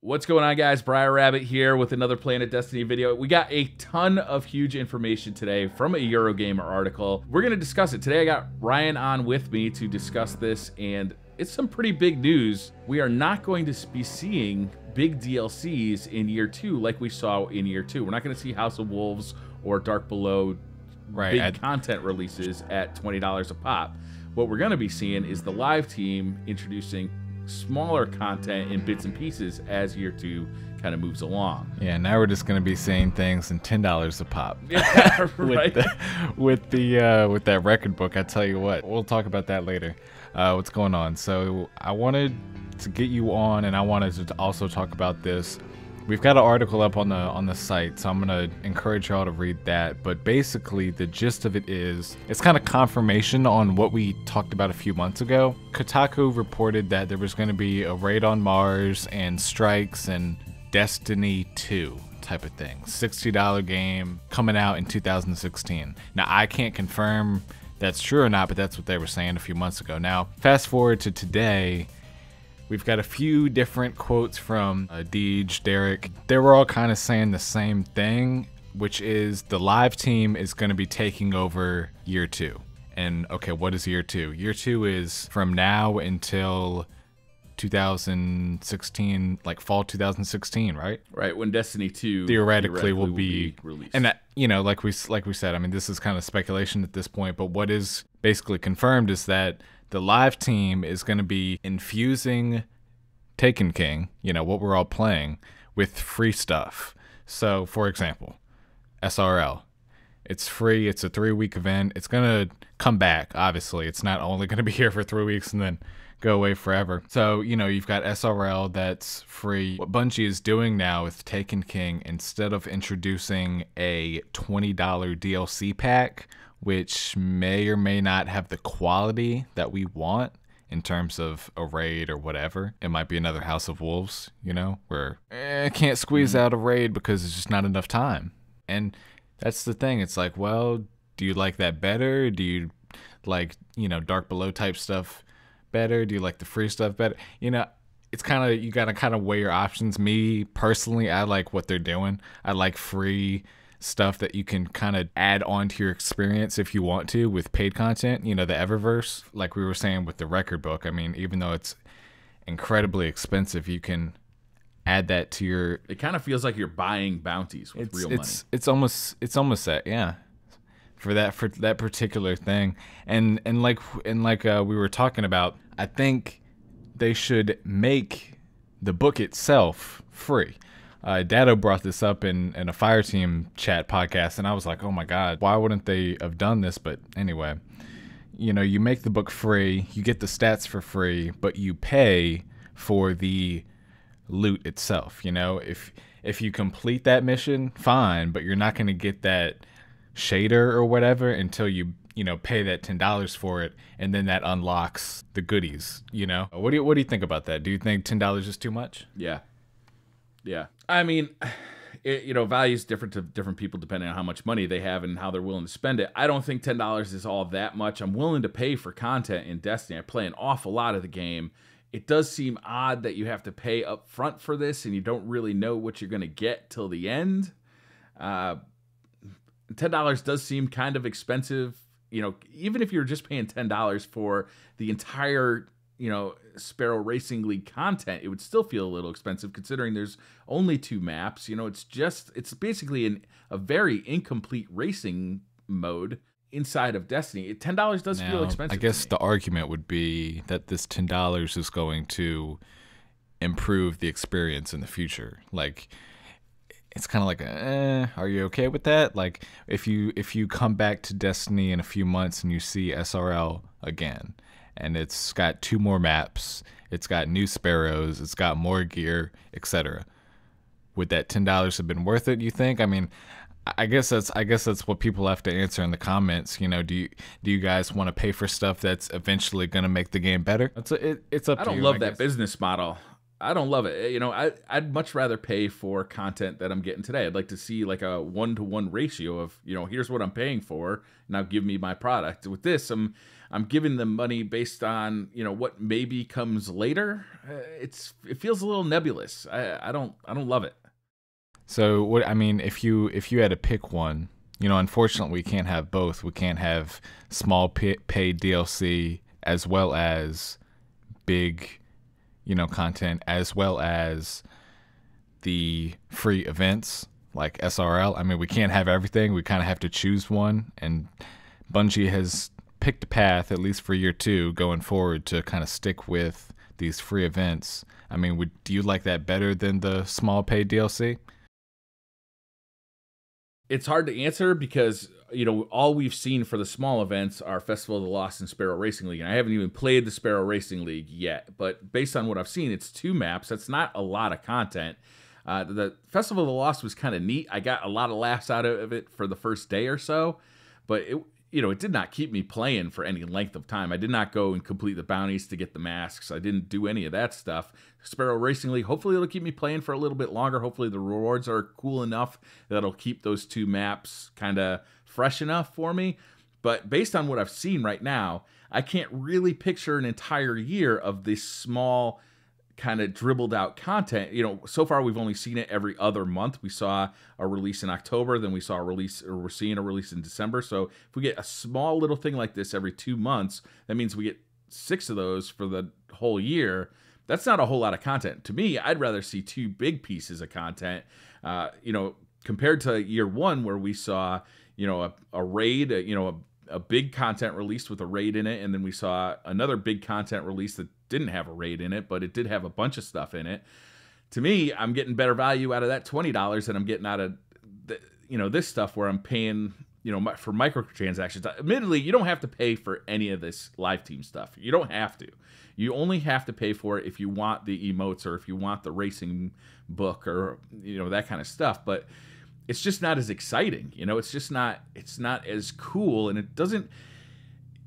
What's going on, guys? Briar Rabbit here with another Planet Destiny video. We got a ton of huge information today from a Eurogamer article. We're going to discuss it. Today I got Ryan on with me to discuss this, and it's some pretty big news. We are not going to be seeing big DLCs in year 2 like we saw in year 2. We're not going to see House of Wolves or Dark Below big content releases at $20 a pop. What we're going to be seeing is the live team introducing smaller content in bits and pieces as year 2 kind of moves along. Yeah, now we're just going to be seeing things in $10 a pop. Yeah, right. with that record book, I tell you what, we'll talk about that later. What's going on? So I wanted to get you on, and I wanted to also talk about this. We've got an article up on the site, so I'm gonna encourage y'all to read that. But basically, the gist of it is, it's kind of confirmation on what we talked about a few months ago. Kotaku reported that there was going to be a raid on Mars and strikes and Destiny 2 type of thing. $60 game coming out in 2016. Now, I can't confirm that's true or not, but that's what they were saying a few months ago. Now, fast forward to today. We've got a few different quotes from Deej, Derek. They were all kind of saying the same thing, which is the live team is going to be taking over year 2. And okay, what is year 2? Year 2 is from now until 2016, like fall 2016, right? Right, when Destiny 2 theoretically will be released. And that, you know, like we said, I mean, this is kind of speculation at this point, but what is basically confirmed is that the live team is going to be infusing Taken King, you know, what we're all playing, with free stuff. So, for example, SRL. It's free. It's a 3-week event. It's going to come back, obviously. It's not only going to be here for 3 weeks and then go away forever. So, you know, you've got SRL that's free. What Bungie is doing now with Taken King, instead of introducing a $20 DLC pack, which may or may not have the quality that we want in terms of a raid or whatever. It might be another House of Wolves, you know, where can't squeeze out a raid because it's just not enough time. And that's the thing. It's like, well, do you like that better? Do you like, you know, Dark Below type stuff better? Do you like the free stuff better? You know, it's kind of, you got to kind of weigh your options. Me, personally, I like what they're doing. I like free stuff that you can kind of add on to your experience if you want to with paid content, you know, the Eververse, like we were saying with the record book. I mean, even though it's incredibly expensive, you can add that to your... It kind of feels like you're buying bounties with real money. It's almost that, yeah, for that particular thing. And like we were talking about, I think they should make the book itself free. Dado brought this up in a Fireteam chat podcast, and I was like, oh my God, why wouldn't they have done this? But anyway, you know, you make the book free, you get the stats for free, but you pay for the loot itself. You know, if you complete that mission, fine, but you're not going to get that shader or whatever until you know, pay that $10 for it, and then that unlocks the goodies, you know? What do you think about that? Do you think $10 is too much? Yeah. Yeah. I mean, you know, value is different to different people depending on how much money they have and how they're willing to spend it. I don't think $10 is all that much. I'm willing to pay for content in Destiny. I play an awful lot of the game. It does seem odd that you have to pay up front for this and you don't really know what you're going to get till the end. $10 does seem kind of expensive. You know, even if you're just paying $10 for the entire, you know, Sparrow Racing League content, it would still feel a little expensive considering there's only 2 maps. You know, it's basically a very incomplete racing mode inside of Destiny. $10 does feel expensive. I guess the argument would be that this $10 is going to improve the experience in the future. Like, it's kind of like, are you okay with that? Like, if you come back to Destiny in a few months and you see SRL again, and it's got 2 more maps, it's got new Sparrows, it's got more gear, etc. Would that $10 have been worth it, you think? I mean, I guess that's what people have to answer in the comments. You know, do you guys want to pay for stuff that's eventually going to make the game better? It's up to you. I don't love that business model. I don't love it. You know, I'd much rather pay for content that I'm getting today. I'd like to see like a 1-to-1 ratio of, you know, here's what I'm paying for. Now give me my product. With this, I'm giving them money based on, you know, what maybe comes later. It feels a little nebulous. I don't love it. So what I mean, if you had to pick one, you know, unfortunately we can't have both. We can't have small paid DLC as well as big, you know, content, as well as the free events like SRL. I mean, we can't have everything. We kind of have to choose one, and Bungie has picked a path, at least for year 2 going forward, to kind of stick with these free events. I mean, do you like that better than the small paid DLC? It's hard to answer because, you know, all we've seen for the small events are Festival of the Lost and Sparrow Racing League. And I haven't even played the Sparrow Racing League yet. But based on what I've seen, it's 2 maps. That's not a lot of content. The Festival of the Lost was kind of neat. I got a lot of laughs out of it for the first day or so. But it did not keep me playing for any length of time. I did not go and complete the bounties to get the masks. I didn't do any of that stuff. Sparrow Racing League, hopefully it'll keep me playing for a little bit longer. Hopefully the rewards are cool enough that it'll keep those 2 maps kind of fresh enough for me. But based on what I've seen right now, I can't really picture an entire year of this small kind of dribbled out content. You know, so far we've only seen it every other month. We saw a release in October, then we saw a release, or we're seeing a release in December. So if we get a small little thing like this every 2 months, that means we get 6 of those for the whole year. That's not a whole lot of content. To me, I'd rather see 2 big pieces of content, you know, compared to year 1 where we saw, you know, a raid, a big content released with a raid in it, and then we saw another big content release that didn't have a raid in it, but it did have a bunch of stuff in it. To me, I'm getting better value out of that $20 than I'm getting out of this stuff where I'm paying, you know, for microtransactions. Admittedly, you don't have to pay for any of this live team stuff. You don't have to. You only have to pay for it if you want the emotes or if you want the racing book or, you know, that kind of stuff. But it's just not as exciting, you know. It's not as cool, and it doesn't.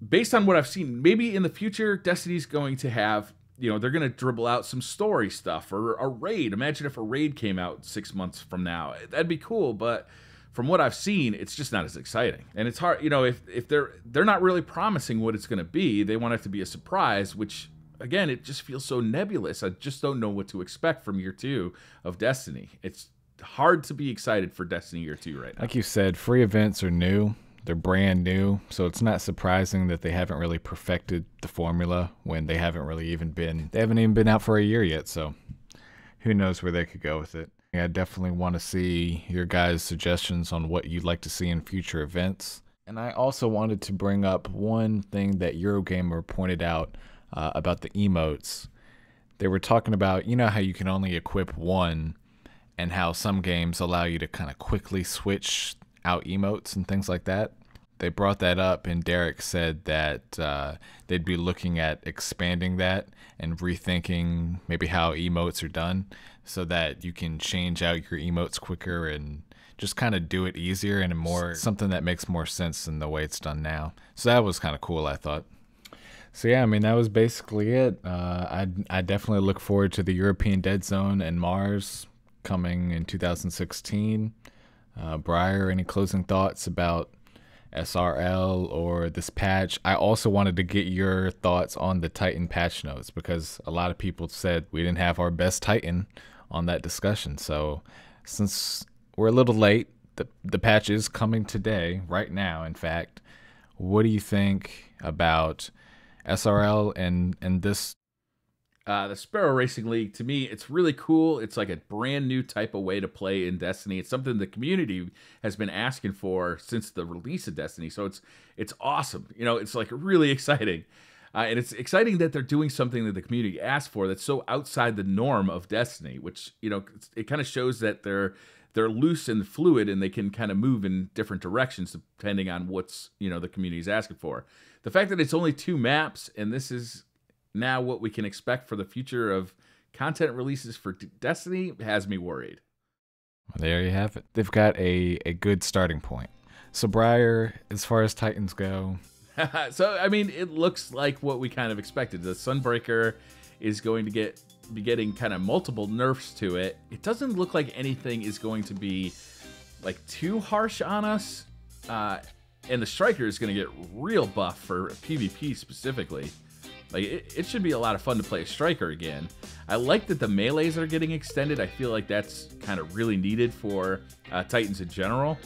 Based on what I've seen, maybe in the future, Destiny's going to have, you know, they're going to dribble out some story stuff or a raid. Imagine if a raid came out 6 months from now. That'd be cool, but from what I've seen, it's just not as exciting. And it's hard, you know, if they're not really promising what it's going to be. They want it to be a surprise, which, again, it just feels so nebulous. I just don't know what to expect from year 2 of Destiny. It's hard to be excited for Destiny year 2 right now. Like you said, free events are new. They're brand new, so it's not surprising that they haven't really perfected the formula when they haven't even been out for a year yet, so who knows where they could go with it. Yeah, I definitely want to see your guys' suggestions on what you'd like to see in future events. And I also wanted to bring up one thing that Eurogamer pointed out about the emotes. They were talking about, you know how you can only equip one, and how some games allow you to kind of quickly switch out emotes and things like that. They brought that up, and Derek said that they'd be looking at expanding that and rethinking maybe how emotes are done so that you can change out your emotes quicker and just kind of do it easier and something that makes more sense than the way it's done now. So that was kind of cool, I thought. So yeah, I mean, that was basically it. I definitely look forward to the European Dead Zone and Mars coming in 2016. Briar, any closing thoughts about SRL or this patch? I also wanted to get your thoughts on the Titan patch notes because a lot of people said we didn't have our best Titan on that discussion. So since we're a little late, the patch is coming today, right now, in fact. What do you think about SRL and this? The Sparrow Racing League, to me, it's really cool. It's like a brand new type of way to play in Destiny. It's something the community has been asking for since the release of Destiny. So it's awesome. You know, it's like really exciting. And it's exciting that they're doing something that the community asked for that's so outside the norm of Destiny, which, you know, it kind of shows that they're loose and fluid and they can kind of move in different directions depending on what's, you know, the community is asking for. The fact that it's only 2 maps and this is now what we can expect for the future of content releases for Destiny has me worried. There you have it. They've got a good starting point. So Briar, as far as Titans go. So, I mean, it looks like what we kind of expected. The Sunbreaker is going to get be getting kind of multiple nerfs to it. It doesn't look like anything is going to be like too harsh on us. And the Striker is going to get real buff for PvP specifically. Like, it should be a lot of fun to play a Striker again. I like that the melees are getting extended. I feel like that's kind of really needed for Titans in general,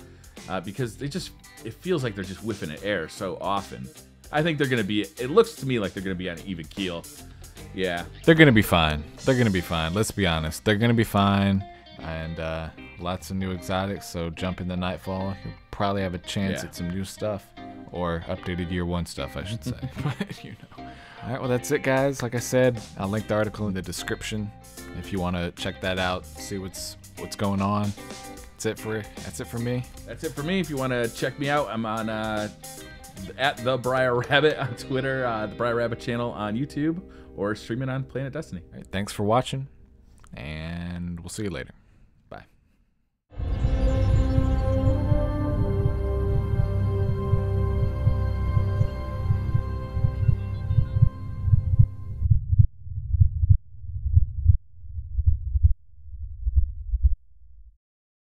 because it feels like they're just whiffing at air so often. I think they're going to be, it looks to me like they're going to be on an even keel. Yeah. They're going to be fine. They're going to be fine. Let's be honest. They're going to be fine. And lots of new exotics, so jump into Nightfall. You'll probably have a chance at some new stuff. Or updated year 1 stuff, I should say. But, you know. All right, well, that's it, guys. Like I said, I'll link the article in the description if you want to check that out, see what's going on. That's it for me. That's it for me. If you want to check me out, I'm on at the Briar Rabbit on Twitter, the Briar Rabbit channel on YouTube, or streaming on Planet Destiny. All right, thanks for watching, and we'll see you later.